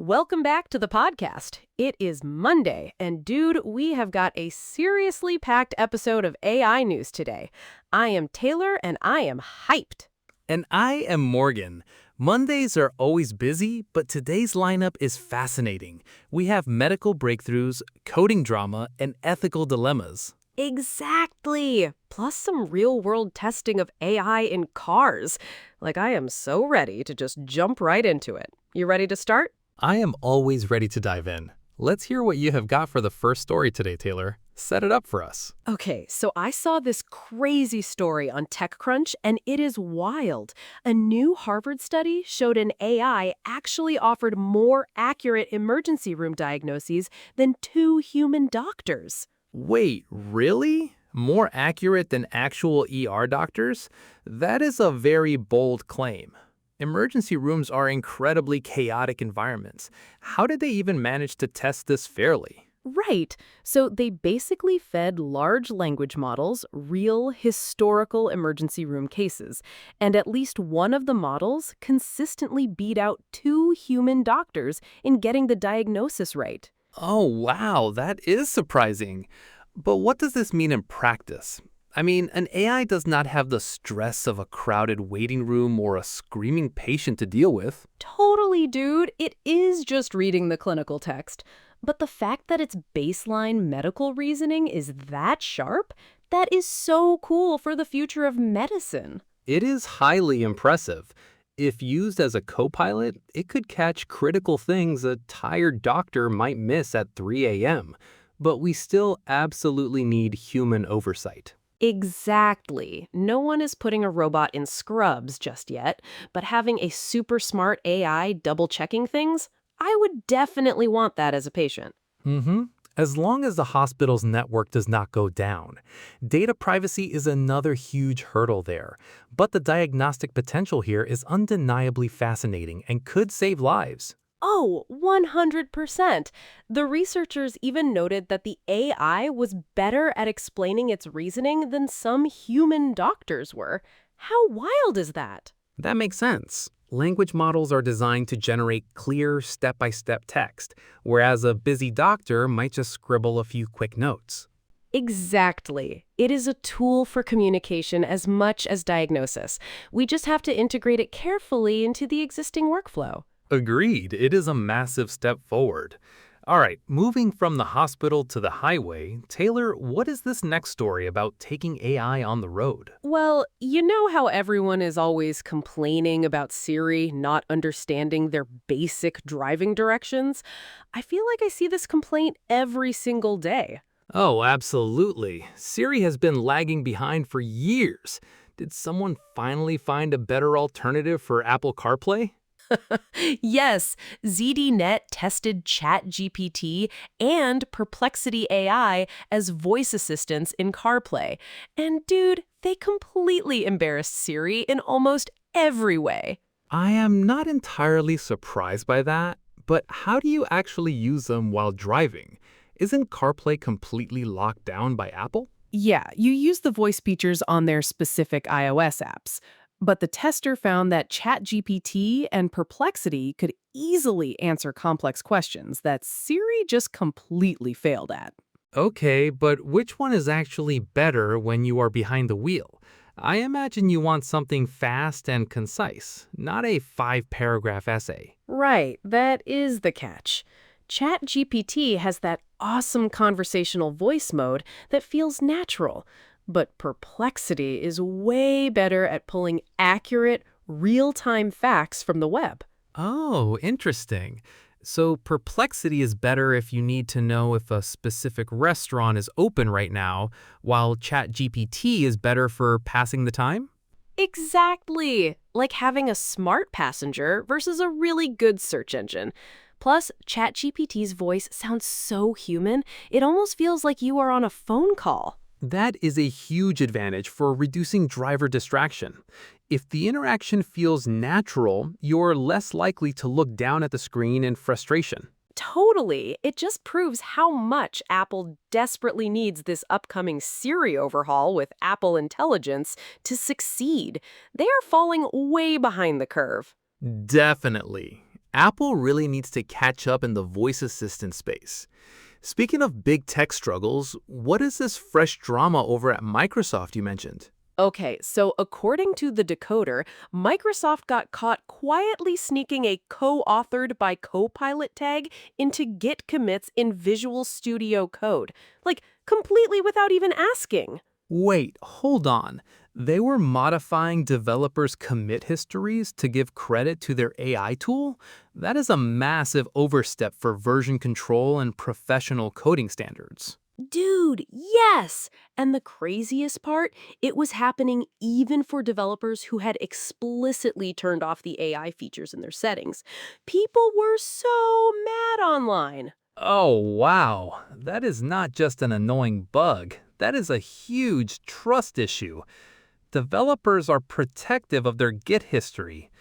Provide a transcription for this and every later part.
Welcome back to the podcast. It is Monday, and dude, we have got a seriously packed episode of AI news today. I am Taylor, and I am hyped. And I am Morgan. Mondays are always busy, but today's lineup is fascinating. We have medical breakthroughs, coding drama, and ethical dilemmas. Exactly. Plus some real-world testing of AI in cars. I am so ready to just jump right into it. You ready to start? I am always ready to dive in. Let's hear what you have got for the first story today, Taylor. Set it up for us. Okay, so I saw this crazy story on TechCrunch, and it is wild. A new Harvard study showed an AI actually offered more accurate emergency room diagnoses than 2 human doctors. Wait, really? More accurate than actual ER doctors? That is a very bold claim. Emergency rooms are incredibly chaotic environments. How did they even manage to test this fairly? Right. So they basically fed large language models real historical emergency room cases, and at least one of the models consistently beat out 2 human doctors in getting the diagnosis right. Oh, wow, that is surprising. But what does this mean in practice? I mean, an AI does not have the stress of a crowded waiting room or a screaming patient to deal with. Totally, dude. It is just reading the clinical text. But the fact that its baseline medical reasoning is that sharp, that is so cool for the future of medicine. It is highly impressive. If used as a co-pilot, it could catch critical things a tired doctor might miss at 3 a.m. But we still absolutely need human oversight. Exactly. No one is putting a robot in scrubs just yet, but having a super smart AI double-checking things, I would definitely want that as a patient. As long as the hospital's network does not go down. Data privacy is another huge hurdle there, but the diagnostic potential here is undeniably fascinating and could save lives. Oh, 100%. The researchers even noted that the AI was better at explaining its reasoning than some human doctors were. How wild is that? That makes sense. Language models are designed to generate clear, step-by-step text, whereas a busy doctor might just scribble a few quick notes. Exactly. It is a tool for communication as much as diagnosis. We just have to integrate it carefully into the existing workflow. Agreed. It is a massive step forward. All right, moving from the hospital to the highway, Taylor, what is this next story about taking AI on the road? Well, you know how everyone is always complaining about Siri not understanding their basic driving directions? I feel like I see this complaint every single day. Oh, absolutely. Siri has been lagging behind for years. Did someone finally find a better alternative for Apple CarPlay? Yes, ZDNet tested ChatGPT and Perplexity AI as voice assistants in CarPlay. And dude, they completely embarrassed Siri in almost every way. I am not entirely surprised by that, but how do you actually use them while driving? Isn't CarPlay completely locked down by Apple? Yeah, you use the voice features on their specific iOS apps. But the tester found that ChatGPT and Perplexity could easily answer complex questions that Siri just completely failed at. Okay, but which one is actually better when you are behind the wheel? I imagine you want something fast and concise, not a 5-paragraph essay. Right, that is the catch. ChatGPT has that awesome conversational voice mode that feels natural. But Perplexity is way better at pulling accurate, real-time facts from the web. Oh, interesting. So Perplexity is better if you need to know if a specific restaurant is open right now, while ChatGPT is better for passing the time? Exactly! Like having a smart passenger versus a really good search engine. Plus, ChatGPT's voice sounds so human, it almost feels like you are on a phone call. That is a huge advantage for reducing driver distraction. If the interaction feels natural, you're less likely to look down at the screen in frustration. Totally. It just proves how much Apple desperately needs this upcoming Siri overhaul with Apple Intelligence to succeed. They are falling way behind the curve. Definitely. Apple really needs to catch up in the voice assistant space. Speaking of big tech struggles, what is this fresh drama over at Microsoft you mentioned? Okay, so according to the decoder, Microsoft got caught quietly sneaking a co-authored by Copilot tag into Git commits in Visual Studio Code, like completely without even asking. Wait, hold on. They were modifying developers' commit histories to give credit to their AI tool? That is a massive overstep for version control and professional coding standards. Dude, yes! And the craziest part, it was happening even for developers who had explicitly turned off the AI features in their settings. People were so mad online. Oh, wow. That is not just an annoying bug. That is a huge trust issue. Developers are protective of their Git history.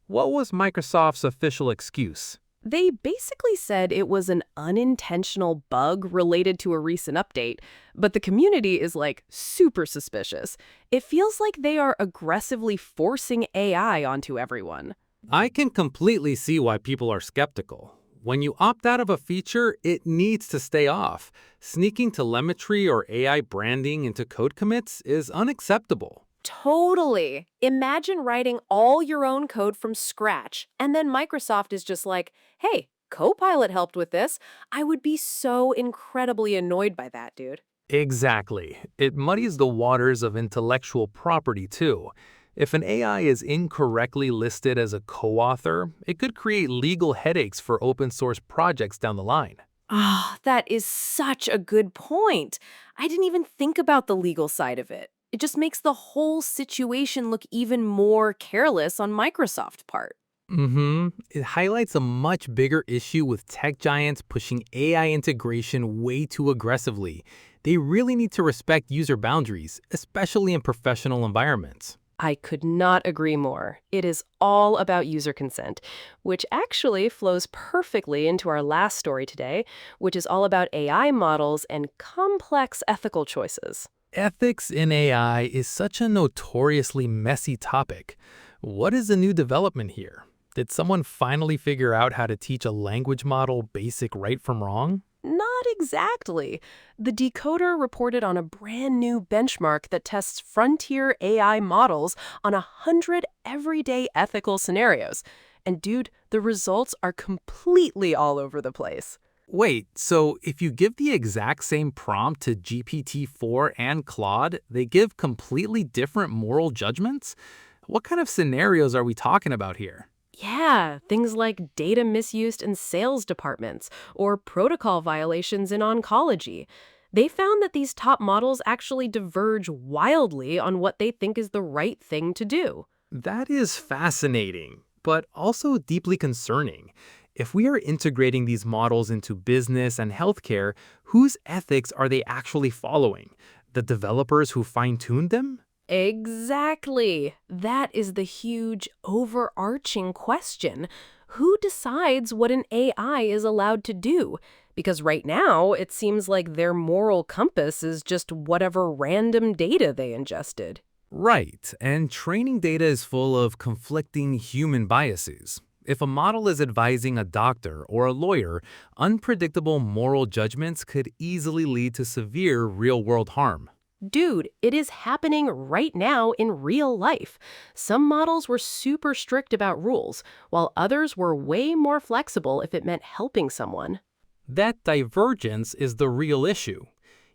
What was Microsoft's official excuse? They basically said it was an unintentional bug related to a recent update, but the community is like super suspicious. It feels like they are aggressively forcing AI onto everyone. I can completely see why people are skeptical. When you opt out of a feature, it needs to stay off. Sneaking telemetry or AI branding into code commits is unacceptable. Totally. Imagine writing all your own code from scratch, and then Microsoft is just like, hey, Copilot helped with this. I would be so incredibly annoyed by that, dude. Exactly. It muddies the waters of intellectual property, too. If an AI is incorrectly listed as a co-author, it could create legal headaches for open source projects down the line. Ah, that is such a good point. I didn't even think about the legal side of it. It just makes the whole situation look even more careless on Microsoft's part. It highlights a much bigger issue with tech giants pushing AI integration way too aggressively. They really need to respect user boundaries, especially in professional environments. I could not agree more. It is all about user consent, which actually flows perfectly into our last story today, which is all about AI models and complex ethical choices. Ethics in AI is such a notoriously messy topic. What is the new development here? Did someone finally figure out how to teach a language model basic right from wrong? Not exactly. The decoder reported on a brand new benchmark that tests frontier AI models on 100 everyday ethical scenarios. And dude, the results are completely all over the place. Wait, so if you give the exact same prompt to GPT-4 and Claude, they give completely different moral judgments? What kind of scenarios are we talking about here? Yeah, things like data misuse in sales departments or protocol violations in oncology. They found that these top models actually diverge wildly on what they think is the right thing to do. That is fascinating, but also deeply concerning. If we are integrating these models into business and healthcare, whose ethics are they actually following? The developers who fine-tuned them? Exactly. That is the huge, overarching question. Who decides what an AI is allowed to do? Because right now, it seems like their moral compass is just whatever random data they ingested. Right, and training data is full of conflicting human biases. If a model is advising a doctor or a lawyer, unpredictable moral judgments could easily lead to severe real-world harm. Dude, it is happening right now in real life. Some models were super strict about rules, while others were way more flexible if it meant helping someone. That divergence is the real issue.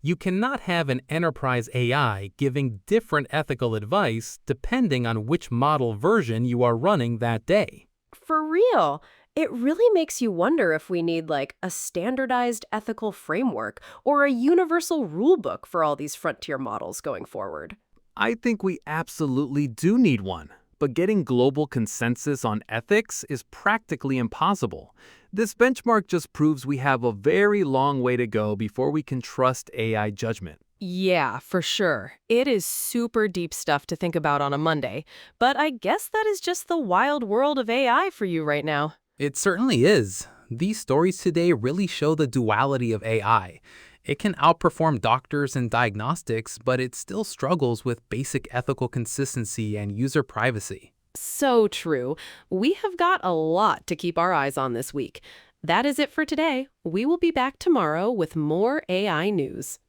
You cannot have an enterprise AI giving different ethical advice depending on which model version you are running that day. For real, it really makes you wonder if we need like a standardized ethical framework or a universal rule book for all these frontier models going forward. I think we absolutely do need one, but getting global consensus on ethics is practically impossible. This benchmark just proves we have a very long way to go before we can trust AI judgment. Yeah, for sure. It is super deep stuff to think about on a Monday, but I guess that is just the wild world of AI for you right now. It certainly is. These stories today really show the duality of AI. It can outperform doctors in diagnostics, but it still struggles with basic ethical consistency and user privacy. So true. We have got a lot to keep our eyes on this week. That is it for today. We will be back tomorrow with more AI news.